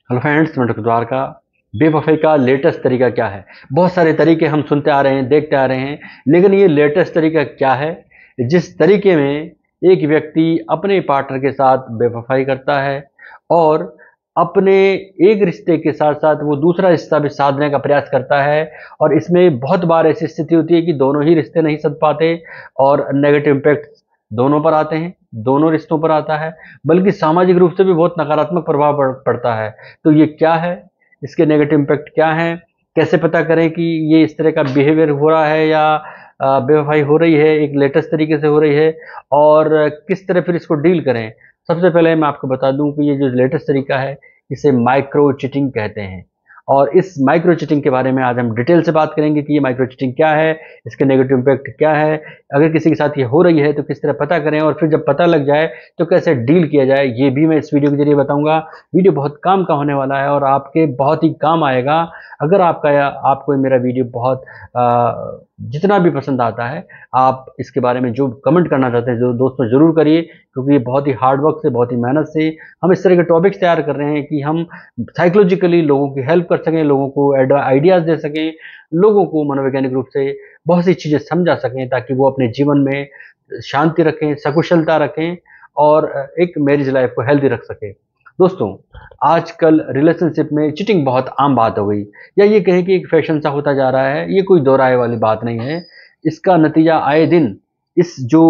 Hello friends, मैं doctor Dwarka. बेवफाई का लेटेस्ट तरीका क्या है? बहुत सारे तरीके हम सुनते आ रहे हैं, देखते आ रहे हैं, लेकिन ये लेटेस्ट तरीका क्या है जिस तरीके में एक व्यक्ति अपने पार्टनर के साथ बेवफाई करता है और अपने एक रिश्ते के साथ साथ वो दूसरा रिश्ता भी साधने का प्रयास करता है। और इसमें बहुत बार ऐसी स्थिति होती है कि दोनों ही रिश्ते नहीं सध पाते और नेगेटिव इम्पैक्ट दोनों पर आते हैं, दोनों रिश्तों पर आता है, बल्कि सामाजिक रूप से भी बहुत नकारात्मक प्रभाव पड़ता है। तो ये क्या है, इसके नेगेटिव इम्पैक्ट क्या हैं, कैसे पता करें कि ये इस तरह का बिहेवियर हो रहा है या बेवफाई हो रही है, एक लेटेस्ट तरीके से हो रही है, और किस तरह फिर इसको डील करें। सबसे पहले मैं आपको बता दूं कि ये जो लेटेस्ट तरीका है इसे माइक्रो चिटिंग कहते हैं। और इस माइक्रो चिटिंग के बारे में आज हम डिटेल से बात करेंगे कि ये माइक्रो चिटिंग क्या है, इसके नेगेटिव इम्पैक्ट क्या है, अगर किसी के साथ ये हो रही है तो किस तरह पता करें, और फिर जब पता लग जाए तो कैसे डील किया जाए, ये भी मैं इस वीडियो के जरिए बताऊंगा। वीडियो बहुत काम का होने वाला है और आपके बहुत ही काम आएगा। अगर आपको मेरा वीडियो बहुत जितना भी पसंद आता है, आप इसके बारे में जो कमेंट करना चाहते हैं जो दोस्तों ज़रूर करिए, क्योंकि ये बहुत ही हार्ड वर्क से, बहुत ही मेहनत से हम इस तरह के टॉपिक्स तैयार कर रहे हैं कि हम साइकोलॉजिकली लोगों की हेल्प कर सकें, लोगों को आइडियाज़ दे सकें, लोगों को मनोवैज्ञानिक रूप से बहुत सी चीज़ें समझा सकें, ताकि वो अपने जीवन में शांति रखें, सकुशलता रखें और एक मैरिज लाइफ को हेल्दी रख सकें। दोस्तों, आजकल रिलेशनशिप में चीटिंग बहुत आम बात हो गई, या ये कहें कि एक फैशन सा होता जा रहा है। ये कोई दो राय वाली बात नहीं है। इसका नतीजा आए दिन इस जो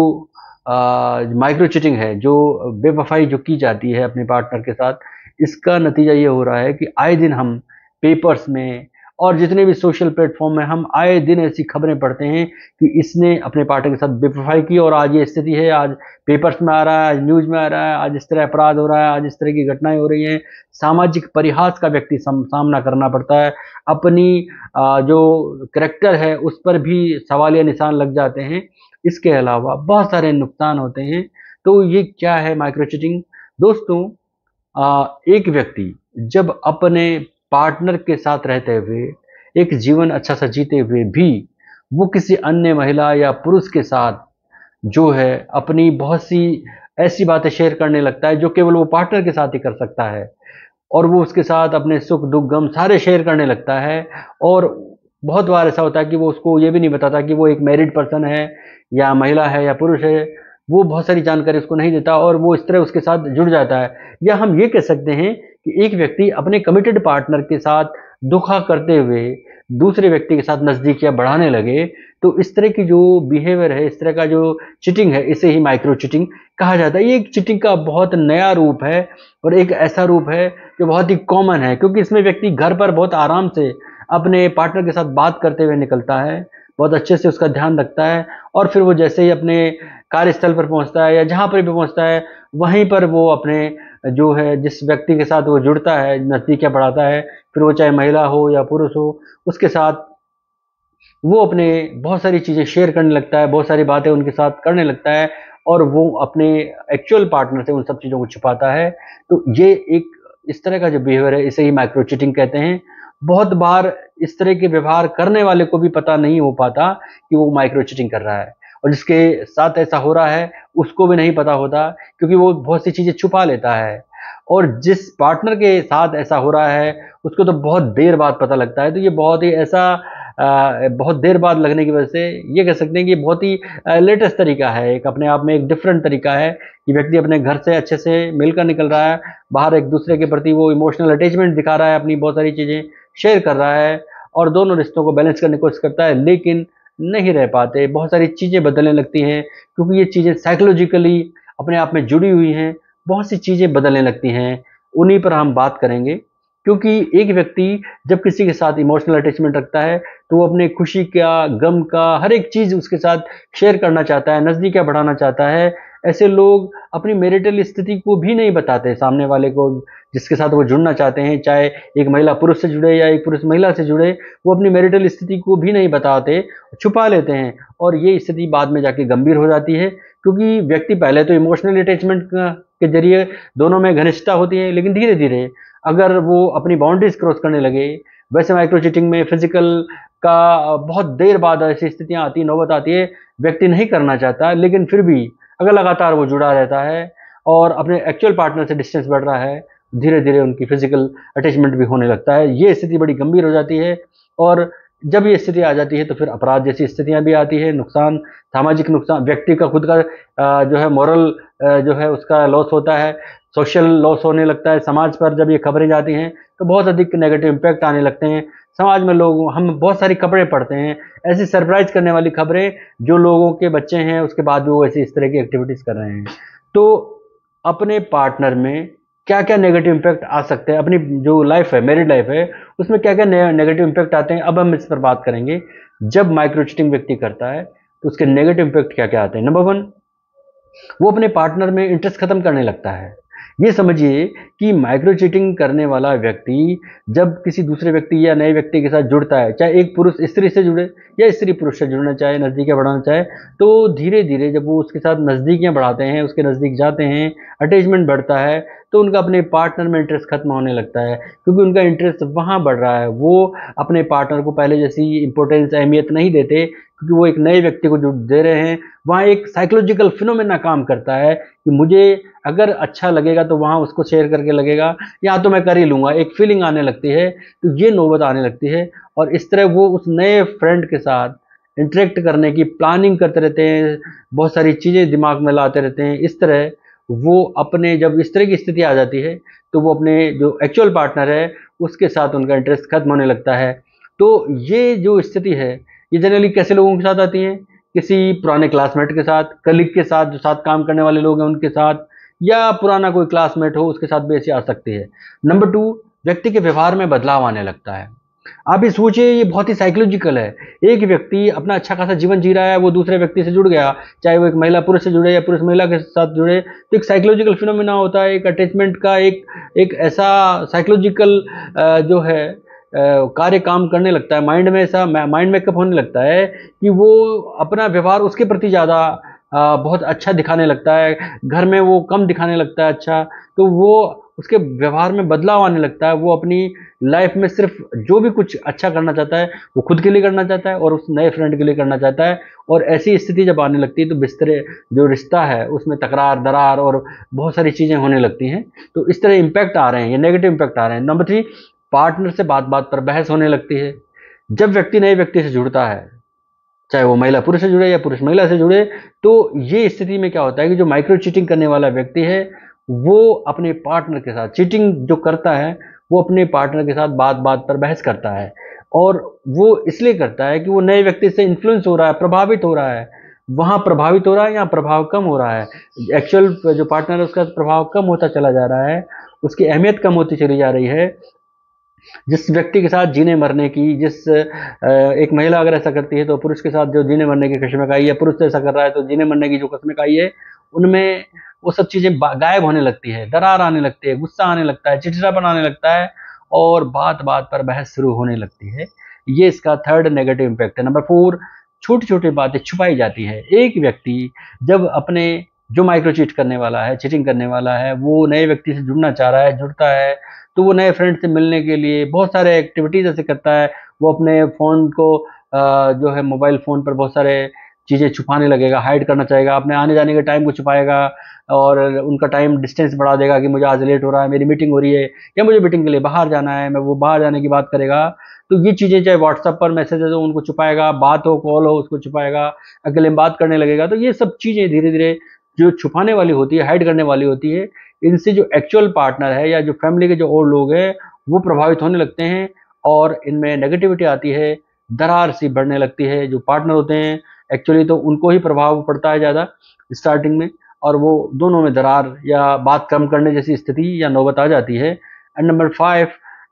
माइक्रो चीटिंग है, जो बेवफाई जो की जाती है अपने पार्टनर के साथ, इसका नतीजा ये हो रहा है कि आए दिन हम पेपर्स में और जितने भी सोशल प्लेटफॉर्म में हम आए दिन ऐसी खबरें पढ़ते हैं कि इसने अपने पार्टनर के साथ बेवफाई की और आज ये स्थिति है। आज पेपर्स में आ रहा है, आज न्यूज़ में आ रहा है, आज इस तरह अपराध हो रहा है, आज इस तरह की घटनाएं हो रही हैं। सामाजिक परिहास का व्यक्ति सामना करना पड़ता है। अपनी जो करेक्टर है उस पर भी सवालिया निशान लग जाते हैं। इसके अलावा बहुत सारे नुकसान होते हैं। तो ये क्या है माइक्रो चीटिंग? दोस्तों, एक व्यक्ति जब अपने पार्टनर के साथ रहते हुए एक जीवन अच्छा सा जीते हुए भी वो किसी अन्य महिला या पुरुष के साथ जो है अपनी बहुत सी ऐसी बातें शेयर करने लगता है जो केवल वो पार्टनर के साथ ही कर सकता है, और वो उसके साथ अपने सुख दुख गम सारे शेयर करने लगता है। और बहुत बार ऐसा होता है कि वो उसको ये भी नहीं बताता कि वो एक मैरिड पर्सन है या महिला है या पुरुष है। वो बहुत सारी जानकारी उसको नहीं देता और वो इस तरह उसके साथ जुड़ जाता है। या हम ये कह सकते हैं कि एक व्यक्ति अपने कमिटेड पार्टनर के साथ धोखा करते हुए दूसरे व्यक्ति के साथ नज़दीकियां बढ़ाने लगे। तो इस तरह की जो बिहेवियर है, इस तरह का जो चीटिंग है, इसे ही माइक्रो चीटिंग कहा जाता है। ये एक चीटिंग का बहुत नया रूप है और एक ऐसा रूप है जो बहुत ही कॉमन है, क्योंकि इसमें व्यक्ति घर पर बहुत आराम से अपने पार्टनर के साथ बात करते हुए निकलता है, बहुत अच्छे से उसका ध्यान रखता है, और फिर वो जैसे ही अपने कार्यस्थल पर पहुंचता है या जहां पर भी पहुंचता है, वहीं पर वो अपने जो है जिस व्यक्ति के साथ वो जुड़ता है, नज़दीकियां बढ़ाता है, फिर वो चाहे महिला हो या पुरुष हो, उसके साथ वो अपने बहुत सारी चीज़ें शेयर करने लगता है, बहुत सारी बातें उनके साथ करने लगता है, और वो अपने एक्चुअल पार्टनर से उन सब चीज़ों को छुपाता है। तो ये एक इस तरह का जो बिहेवियर है, इसे ही माइक्रो चीटिंग कहते हैं। बहुत बार इस तरह के व्यवहार करने वाले को भी पता नहीं हो पाता कि वो माइक्रो चीटिंग कर रहा है, और जिसके साथ ऐसा हो रहा है उसको भी नहीं पता होता, क्योंकि वो बहुत सी चीज़ें छुपा लेता है। और जिस पार्टनर के साथ ऐसा हो रहा है उसको तो बहुत देर बाद पता लगता है। तो ये बहुत ही ऐसा बहुत देर बाद लगने की वजह से ये कह सकते हैं कि बहुत ही लेटेस्ट तरीका है, एक अपने आप में एक डिफरेंट तरीका है कि व्यक्ति अपने घर से अच्छे से मिलकर निकल रहा है, बाहर एक दूसरे के प्रति वो इमोशनल अटैचमेंट दिखा रहा है, अपनी बहुत सारी चीज़ें शेयर कर रहा है, और दोनों रिश्तों को बैलेंस करने की कोशिश करता है, लेकिन नहीं रह पाते। बहुत सारी चीज़ें बदलने लगती हैं, क्योंकि ये चीज़ें साइकोलॉजिकली अपने आप में जुड़ी हुई हैं। बहुत सी चीज़ें बदलने लगती हैं, उन्हीं पर हम बात करेंगे। क्योंकि एक व्यक्ति जब किसी के साथ इमोशनल अटैचमेंट रखता है तो वो अपने खुशी का, गम का, हर एक चीज़ उसके साथ शेयर करना चाहता है, नज़दीकियाँ बढ़ाना चाहता है। ऐसे लोग अपनी मैरिटल स्थिति को भी नहीं बताते सामने वाले को, जिसके साथ वो जुड़ना चाहते हैं, चाहे एक महिला पुरुष से जुड़े या एक पुरुष महिला से जुड़े, वो अपनी मैरिटल स्थिति को भी नहीं बताते, छुपा लेते हैं, और ये स्थिति बाद में जाके गंभीर हो जाती है। क्योंकि व्यक्ति पहले तो इमोशनल अटैचमेंट के जरिए दोनों में घनिष्ठता होती है, लेकिन धीरे धीरे अगर वो अपनी बाउंड्रीज क्रॉस करने लगे, वैसे माइक्रो चीटिंग में फिजिकल का बहुत देर बाद ऐसी स्थितियां आती, नौबत आती है, व्यक्ति नहीं करना चाहता, लेकिन फिर भी अगर लगातार वो जुड़ा रहता है और अपने एक्चुअल पार्टनर से डिस्टेंस बढ़ रहा है, धीरे धीरे उनकी फिजिकल अटैचमेंट भी होने लगता है। ये स्थिति बड़ी गंभीर हो जाती है, और जब ये स्थिति आ जाती है तो फिर अपराध जैसी स्थितियां भी आती है, नुकसान, सामाजिक नुकसान, व्यक्ति का खुद का जो है मॉरल जो है उसका लॉस होता है, सोशल लॉस होने लगता है। समाज पर जब ये खबरें जाती हैं तो बहुत अधिक नेगेटिव इम्पैक्ट आने लगते हैं समाज में। लोग, हम बहुत सारी खबरें पढ़ते हैं, ऐसी सरप्राइज करने वाली खबरें, जो लोगों के बच्चे हैं उसके बाद भी वो ऐसी इस तरह की एक्टिविटीज कर रहे हैं। तो अपने पार्टनर में क्या क्या नेगेटिव इम्पैक्ट आ सकते हैं, अपनी जो लाइफ है, मैरिड लाइफ है, उसमें क्या क्या नेगेटिव इम्पैक्ट आते हैं, अब हम इस पर बात करेंगे। जब माइक्रो चीटिंग व्यक्ति करता है तो उसके नेगेटिव इम्पैक्ट क्या क्या आते हैं। नंबर 1, वो अपने पार्टनर में इंटरेस्ट खत्म करने लगता है। ये समझिए कि माइक्रो चीटिंग करने वाला व्यक्ति जब किसी दूसरे व्यक्ति या नए व्यक्ति के साथ जुड़ता है, चाहे एक पुरुष स्त्री से जुड़े या स्त्री पुरुष से जुड़ना चाहे, नज़दीकियाँ बढ़ाना चाहे, तो धीरे धीरे जब वो उसके साथ नज़दीकियाँ बढ़ाते हैं, उसके नज़दीक जाते हैं, अटैचमेंट बढ़ता है, तो उनका अपने पार्टनर में इंटरेस्ट खत्म होने लगता है, क्योंकि उनका इंटरेस्ट वहाँ बढ़ रहा है। वो अपने पार्टनर को पहले जैसी इंपॉर्टेंस, अहमियत नहीं देते, क्योंकि वो एक नए व्यक्ति को जो दे रहे हैं, वहाँ एक साइकोलॉजिकल फिनोमेना काम करता है कि मुझे अगर अच्छा लगेगा तो वहाँ उसको शेयर करके लगेगा, या तो मैं कर ही लूँगा, एक फीलिंग आने लगती है। तो ये नौबत आने लगती है, और इस तरह वो उस नए फ्रेंड के साथ इंटरेक्ट करने की प्लानिंग करते रहते हैं, बहुत सारी चीज़ें दिमाग में लाते रहते हैं। इस तरह वो अपने, जब इस तरह की स्थिति आ जाती है तो वो अपने जो एक्चुअल पार्टनर है उसके साथ उनका इंटरेस्ट खत्म होने लगता है। तो ये जो स्थिति है, ये जनरली कैसे लोगों के साथ आती हैं? किसी पुराने क्लासमेट के साथ, कलीग के साथ, जो साथ काम करने वाले लोग हैं उनके साथ, या पुराना कोई क्लासमेट हो उसके साथ भी ऐसी आ सकती है। नंबर 2, व्यक्ति के व्यवहार में बदलाव आने लगता है। आप ये सोचिए, ये बहुत ही साइकोलॉजिकल है। एक व्यक्ति अपना अच्छा खासा जीवन जी रहा है, वो दूसरे व्यक्ति से जुड़ गया, चाहे वो एक महिला पुरुष से जुड़े या पुरुष महिला के साथ जुड़े, तो एक साइकोलॉजिकल फिनोमेना होता है, एक अटैचमेंट का एक ऐसा साइकोलॉजिकल जो है कार्य काम करने लगता है माइंड में, ऐसा माइंड मेकअप होने लगता है कि वो अपना व्यवहार उसके प्रति ज़्यादा बहुत अच्छा दिखाने लगता है, घर में वो कम दिखाने लगता है अच्छा। तो वो उसके व्यवहार में बदलाव आने लगता है, वो अपनी लाइफ में सिर्फ जो भी कुछ अच्छा करना चाहता है वो खुद के लिए करना चाहता है और उस नए फ्रेंड के लिए करना चाहता है। और ऐसी स्थिति जब आने लगती है तो बिस्तरे जो रिश्ता है उसमें तकरार, दरार और बहुत सारी चीज़ें होने लगती हैं। तो इस तरह इम्पैक्ट आ रहे हैं, ये नेगेटिव इम्पैक्ट आ रहे हैं। नंबर 3, पार्टनर से बात बात पर बहस होने लगती है। जब व्यक्ति नए व्यक्ति से जुड़ता है, चाहे वो महिला पुरुष से जुड़े या पुरुष महिला से जुड़े, तो ये स्थिति में क्या होता है कि जो माइक्रो चीटिंग करने वाला व्यक्ति है वो अपने पार्टनर के साथ, चीटिंग जो करता है वो अपने पार्टनर के साथ बात बात पर बहस करता है। और वो इसलिए करता है कि वो नए व्यक्ति से इन्फ्लुएंस हो रहा है, प्रभावित हो रहा है। वहाँ प्रभावित हो रहा है, यहाँ प्रभाव कम हो रहा है। एक्चुअल जो पार्टनर है उसका प्रभाव कम होता चला जा रहा है, उसकी अहमियत कम होती चली जा रही है। जिस व्यक्ति के साथ जीने मरने की, एक महिला अगर ऐसा करती है तो पुरुष के साथ जो जीने मरने की कस्में खाई है, पुरुष ऐसा कर रहा है तो जीने मरने की जो कस्में खाई है, उनमें वो सब चीज़ें गायब होने लगती है, दरार आने लगती है, गुस्सा आने लगता है, चिड़चिड़ापन आने लगता है और बात बात पर बहस शुरू होने लगती है। ये इसका थर्ड नेगेटिव इम्पैक्ट है। नंबर 4, छोटी छोटी बातें छुपाई जाती है। एक व्यक्ति जब अपने, जो माइक्रो चीट करने वाला है, चीटिंग करने वाला है, वो नए व्यक्ति से जुड़ना चाह रहा है, जुड़ता है, तो वो नए फ्रेंड से मिलने के लिए बहुत सारे एक्टिविटीज़ ऐसे करता है। वो अपने फ़ोन को जो है मोबाइल फ़ोन पर बहुत सारे चीज़ें छुपाने लगेगा, हाइड करना चाहेगा, अपने आने जाने के टाइम को छुपाएगा और उनका टाइम डिस्टेंस बढ़ा देगा कि मुझे आज लेट हो रहा है, मेरी मीटिंग हो रही है या मुझे मीटिंग के लिए बाहर जाना है, मैं वो बाहर जाने की बात करेगा। तो ये चीज़ें, चाहे व्हाट्सएप पर मैसेजेस हो उनको छुपाएगा, बात हो, कॉल हो उसको छुपाएगा, अकेले में बात करने लगेगा। तो ये सब चीज़ें धीरे धीरे जो छुपाने वाली होती है, हाइड करने वाली होती है, इनसे जो एक्चुअल पार्टनर है या जो फैमिली के जो और लोग हैं वो प्रभावित होने लगते हैं और इनमें नेगेटिविटी आती है, दरार सी बढ़ने लगती है। जो पार्टनर होते हैं एक्चुअली तो उनको ही प्रभाव पड़ता है ज़्यादा स्टार्टिंग में, और वो दोनों में दरार या बात कम करने जैसी स्थिति या नौबत आ जाती है। एंड नंबर 5,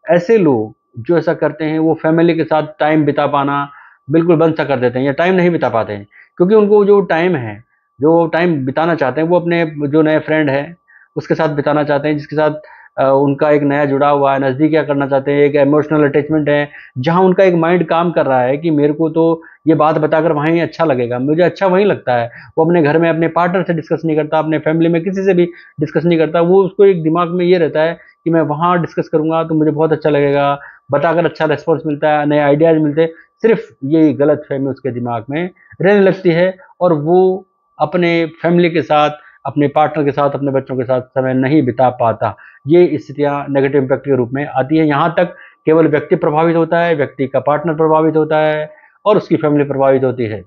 ऐसे लोग जो ऐसा करते हैं वो फैमिली के साथ टाइम बिता पाना बिल्कुल बंद सा कर देते हैं या टाइम नहीं बिता पाते हैं, क्योंकि उनको जो टाइम है, जो टाइम बिताना चाहते हैं वो अपने जो नए फ्रेंड है उसके साथ बिताना चाहते हैं, जिसके साथ उनका एक नया जुड़ाव हुआ है, नज़दीकियाँ करना चाहते हैं, एक इमोशनल अटैचमेंट है, जहाँ उनका एक माइंड काम कर रहा है कि मेरे को तो ये बात बताकर वहीं अच्छा लगेगा, मुझे अच्छा वहीं लगता है। वो अपने घर में अपने पार्टनर से डिस्कस नहीं करता, अपने फैमिली में किसी से भी डिस्कस नहीं करता। वो, उसको एक दिमाग में ये रहता है कि मैं वहाँ डिस्कस करूँगा तो मुझे बहुत अच्छा लगेगा, बताकर अच्छा रिस्पॉन्स मिलता है, नए आइडियाज़ मिलते हैं। सिर्फ ये गलतफहमी उसके दिमाग में रहने लगती है और वो अपने फैमिली के साथ, अपने पार्टनर के साथ, अपने बच्चों के साथ समय नहीं बिता पाता। ये स्थितियां नेगेटिव इम्पैक्ट के रूप में आती है। यहाँ तक केवल व्यक्ति प्रभावित होता है, व्यक्ति का पार्टनर प्रभावित होता है और उसकी फैमिली प्रभावित होती है,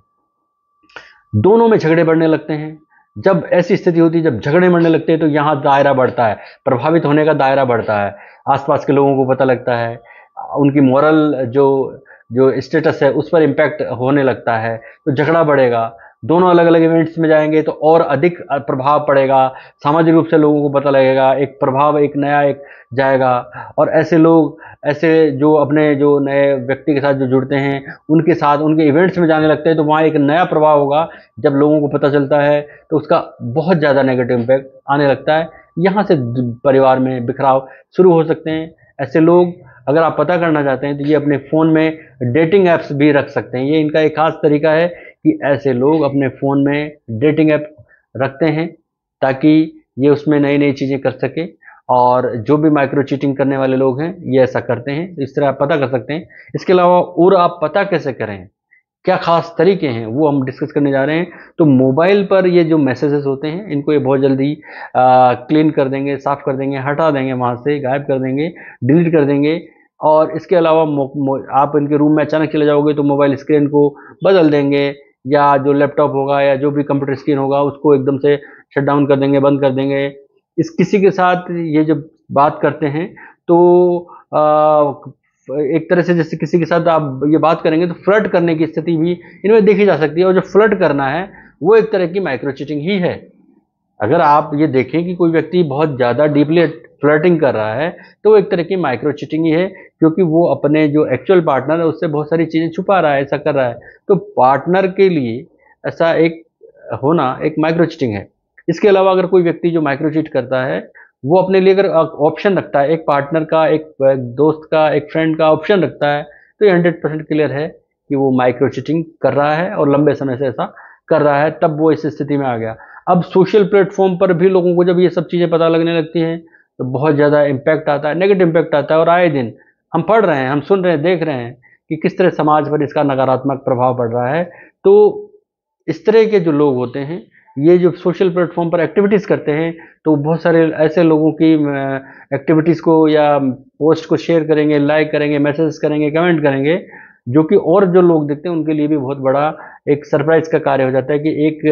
दोनों में झगड़े बढ़ने लगते हैं। जब ऐसी स्थिति होती है, जब झगड़े बढ़ने लगते हैं, तो यहाँ दायरा बढ़ता है, प्रभावित होने का दायरा बढ़ता है, आसपास के लोगों को पता लगता है, उनकी मोरल जो जो स्टेटस है उस पर इम्पैक्ट होने लगता है, तो झगड़ा बढ़ेगा। दोनों अलग अलग इवेंट्स में जाएंगे तो और अधिक प्रभाव पड़ेगा, सामाजिक रूप से लोगों को पता लगेगा, एक प्रभाव एक नया एक जाएगा। और ऐसे लोग, ऐसे जो अपने जो नए व्यक्ति के साथ जो जुड़ते हैं, उनके साथ उनके इवेंट्स में जाने लगते हैं, तो वहाँ एक नया प्रभाव होगा। जब लोगों को पता चलता है तो उसका बहुत ज़्यादा नेगेटिव इम्पैक्ट आने लगता है। यहाँ से परिवार में बिखराव शुरू हो सकते हैं। ऐसे लोग, अगर आप पता करना चाहते हैं, तो ये अपने फ़ोन में डेटिंग ऐप्स भी रख सकते हैं। ये इनका एक खास तरीका है कि ऐसे लोग अपने फ़ोन में डेटिंग ऐप रखते हैं ताकि ये उसमें नई नई चीज़ें कर सके। और जो भी माइक्रो चीटिंग करने वाले लोग हैं, ये ऐसा करते हैं, इस तरह आप पता कर सकते हैं। इसके अलावा और आप पता कैसे करें, क्या खास तरीके हैं, वो हम डिस्कस करने जा रहे हैं। तो मोबाइल पर ये जो मैसेजेस होते हैं, इनको ये बहुत जल्दी क्लीन कर देंगे, साफ कर देंगे, हटा देंगे, वहाँ से गायब कर देंगे, डिलीट कर देंगे। और इसके अलावा आप इनके रूम में अचानक चले जाओगे तो मोबाइल स्क्रीन को बदल देंगे, या जो लैपटॉप होगा या जो भी कंप्यूटर स्क्रीन होगा उसको एकदम से शट डाउन कर देंगे, बंद कर देंगे। इस किसी के साथ ये जब बात करते हैं तो एक तरह से जैसे किसी के साथ आप ये बात करेंगे तो फ्लर्ट करने की स्थिति भी इनमें देखी जा सकती है। और जो फ्लर्ट करना है वो एक तरह की माइक्रो चीटिंग ही है। अगर आप ये देखें कि कोई व्यक्ति बहुत ज़्यादा डीपली फ्लर्टिंग कर रहा है, तो वो एक तरह की माइक्रो चीटिंग ही है, क्योंकि वो अपने जो एक्चुअल पार्टनर है उससे बहुत सारी चीज़ें छुपा रहा है, ऐसा कर रहा है। तो पार्टनर के लिए ऐसा एक होना एक माइक्रो चीटिंग है। इसके अलावा अगर कोई व्यक्ति जो माइक्रो चीट करता है, वो अपने लिए अगर ऑप्शन रखता है, एक पार्टनर का, एक दोस्त का, एक फ्रेंड का ऑप्शन रखता है, तो ये 100% क्लियर है कि वो माइक्रो चीटिंग कर रहा है और लंबे समय से ऐसा कर रहा है, तब वो इस स्थिति में आ गया। अब सोशल प्लेटफॉर्म पर भी लोगों को जब ये सब चीज़ें पता लगने लगती हैं, तो बहुत ज़्यादा इम्पैक्ट आता है, नेगेटिव इम्पैक्ट आता है। और आए दिन हम पढ़ रहे हैं, हम सुन रहे हैं, देख रहे हैं कि किस तरह समाज पर इसका नकारात्मक प्रभाव पड़ रहा है। तो इस तरह के जो लोग होते हैं, ये जो सोशल प्लेटफॉर्म पर एक्टिविटीज़ करते हैं, तो बहुत सारे ऐसे लोगों की एक्टिविटीज़ को या पोस्ट को शेयर करेंगे, लाइक करेंगे, मैसेज करेंगे, कमेंट करेंगे, जो कि और जो लोग देखते हैं उनके लिए भी बहुत बड़ा एक सरप्राइज का कार्य हो जाता है कि एक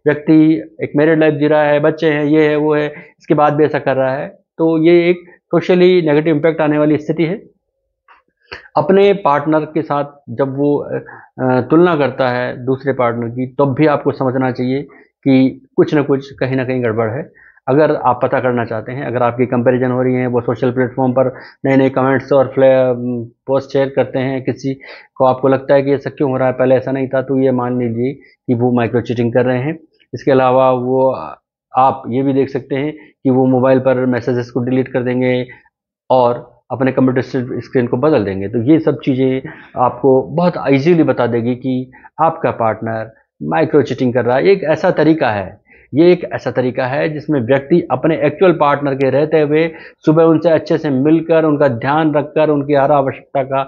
व्यक्ति एक मैरिड लाइफ जी रहा है, बच्चे हैं, ये है, वो है, इसके बाद भी ऐसा कर रहा है। तो ये एक सोशली नेगेटिव इम्पैक्ट आने वाली स्थिति है। अपने पार्टनर के साथ जब वो तुलना करता है दूसरे पार्टनर की, तब भी आपको समझना चाहिए कि कुछ ना कुछ कहीं ना कहीं गड़बड़ है। अगर आप पता करना चाहते हैं, अगर आपकी कंपैरिजन हो रही है, वो सोशल प्लेटफॉर्म पर नए नए कमेंट्स और पोस्ट शेयर करते हैं, किसी को आपको लगता है कि ऐसा क्यों हो रहा है, पहले ऐसा नहीं था, तो ये मान लीजिए कि वो माइक्रो चीटिंग कर रहे हैं। इसके अलावा वो आप ये भी देख सकते हैं कि वो मोबाइल पर मैसेजेस को डिलीट कर देंगे और अपने कंप्यूटर स्क्रीन को बदल देंगे। तो ये सब चीज़ें आपको बहुत इजीली बता देगी कि आपका पार्टनर माइक्रो चीटिंग कर रहा है। ये एक ऐसा तरीका है जिसमें व्यक्ति अपने एक्चुअल पार्टनर के रहते हुए सुबह उनसे अच्छे से मिलकर, उनका ध्यान रखकर, उनकी हर आवश्यकता का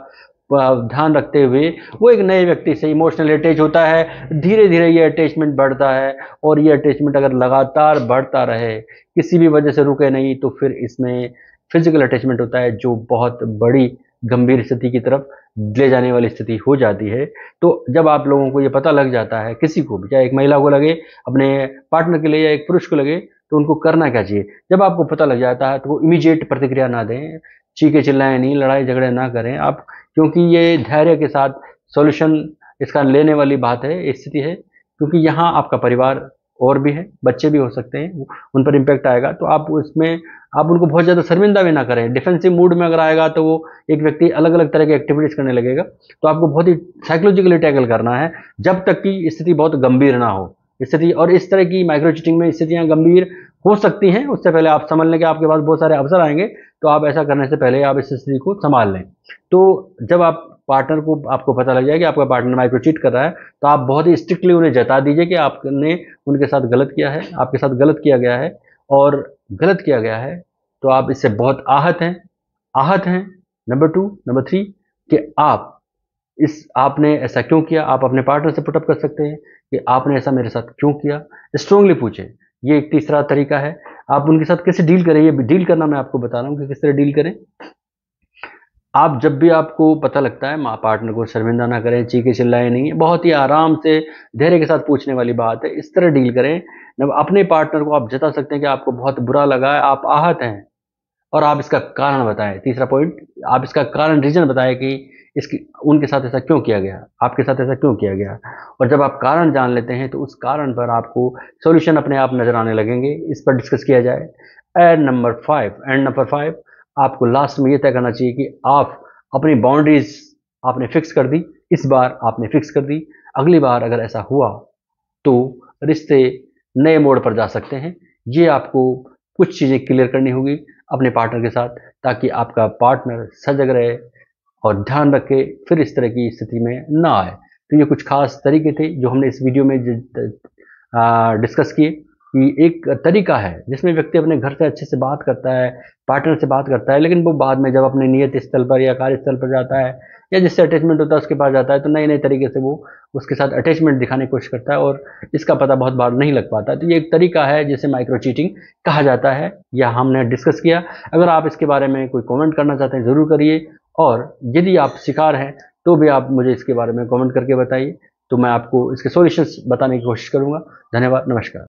ध्यान रखते हुए वो एक नए व्यक्ति से इमोशनल अटैच होता है। धीरे धीरे ये अटैचमेंट बढ़ता है, और ये अटैचमेंट अगर लगातार बढ़ता रहे, किसी भी वजह से रुके नहीं, तो फिर इसमें फिजिकल अटैचमेंट होता है, जो बहुत बड़ी गंभीर स्थिति की तरफ ले जाने वाली स्थिति हो जाती है। तो जब आप लोगों को ये पता लग जाता है, किसी को भी, चाहे एक महिला को लगे अपने पार्टनर के लिए या एक पुरुष को लगे, तो उनको करना क्या चाहिए? जब आपको पता लग जाता है तो वो इमीडिएट प्रतिक्रिया ना दें, चीखे चिल्लाएं नहीं, लड़ाई झगड़े ना करें आप, क्योंकि ये धैर्य के साथ सॉल्यूशन इसका लेने वाली बात है, स्थिति है। क्योंकि यहाँ आपका परिवार और भी है, बच्चे भी हो सकते हैं, उन पर इम्पैक्ट आएगा। तो आप उसमें आप उनको बहुत ज़्यादा शर्मिंदा भी ना करें। डिफेंसिव मूड में अगर आएगा तो वो एक व्यक्ति अलग अलग तरह की एक्टिविटीज़ करने लगेगा। तो आपको बहुत ही साइकोलॉजिकली टैकल करना है जब तक कि स्थिति बहुत गंभीर ना हो। स्थिति और इस तरह की माइक्रो चीटिंग में स्थितियाँ गंभीर हो सकती हैं, उससे पहले आप समझ लें कि आपके पास बहुत सारे अवसर आएंगे। तो आप ऐसा करने से पहले आप इस स्थिति को संभाल लें। तो जब आप पार्टनर को, आपको पता लग जाए कि आपका पार्टनर माइक्रो चीट कर रहा है, तो आप बहुत ही स्ट्रिक्टली उन्हें जता दीजिए कि आपने उनके साथ गलत किया है, आपके साथ गलत किया गया है और गलत किया गया है। तो आप इससे बहुत आहत हैं। नंबर 2, नंबर 3 कि आपने ऐसा क्यों किया। आप अपने पार्टनर से पुटअप कर सकते हैं कि आपने ऐसा मेरे साथ क्यों किया। स्ट्रांगली पूछें, ये एक तीसरा तरीका है। आप उनके साथ कैसे डील करें, ये डील करना मैं आपको बता रहा हूँ कि किस तरह डील करें। आप जब भी आपको पता लगता है, माँ पार्टनर को शर्मिंदा ना करें, चीखे चिल्लाएं नहीं, बहुत ही आराम से धैर्य के साथ पूछने वाली बात है, इस तरह डील करें। जब अपने पार्टनर को आप जता सकते हैं कि आपको बहुत बुरा लगा है, आप आहत हैं, और आप इसका कारण बताएं। तीसरा पॉइंट, आप इसका कारण, रीजन बताएं कि इसकी उनके साथ ऐसा क्यों किया गया, आपके साथ ऐसा क्यों किया गया। और जब आप कारण जान लेते हैं तो उस कारण पर आपको सॉल्यूशन अपने आप नजर आने लगेंगे। इस पर डिस्कस किया जाए। एंड नंबर 5, आपको लास्ट में ये तय करना चाहिए कि आप अपनी बाउंड्रीज आपने फिक्स कर दी, इस बार आपने फिक्स कर दी, अगली बार अगर ऐसा हुआ तो रिश्ते नए मोड़ पर जा सकते हैं। ये आपको कुछ चीज़ें क्लियर करनी होगी अपने पार्टनर के साथ, ताकि आपका पार्टनर सजग रहे और ध्यान रखे, फिर इस तरह की स्थिति में ना आए। तो ये कुछ खास तरीके थे जो हमने इस वीडियो में डिस्कस किए कि एक तरीका है जिसमें व्यक्ति अपने घर से अच्छे से बात करता है, पार्टनर से बात करता है, लेकिन वो बाद में जब अपने नियत स्थल पर या कार्यस्थल पर जाता है या जिससे अटैचमेंट होता है उसके पास जाता है, तो नए नए तरीके से वो उसके साथ अटैचमेंट दिखाने की कोशिश करता है और इसका पता बहुत बार नहीं लग पाता। तो ये एक तरीका है जिसे माइक्रो चीटिंग कहा जाता है, या हमने डिस्कस किया। अगर आप इसके बारे में कोई कमेंट करना चाहते हैं ज़रूर करिए, और यदि आप शिकार हैं तो भी आप मुझे इसके बारे में कमेंट करके बताइए, तो मैं आपको इसके सॉल्यूशंस बताने की कोशिश करूँगा। धन्यवाद, नमस्कार।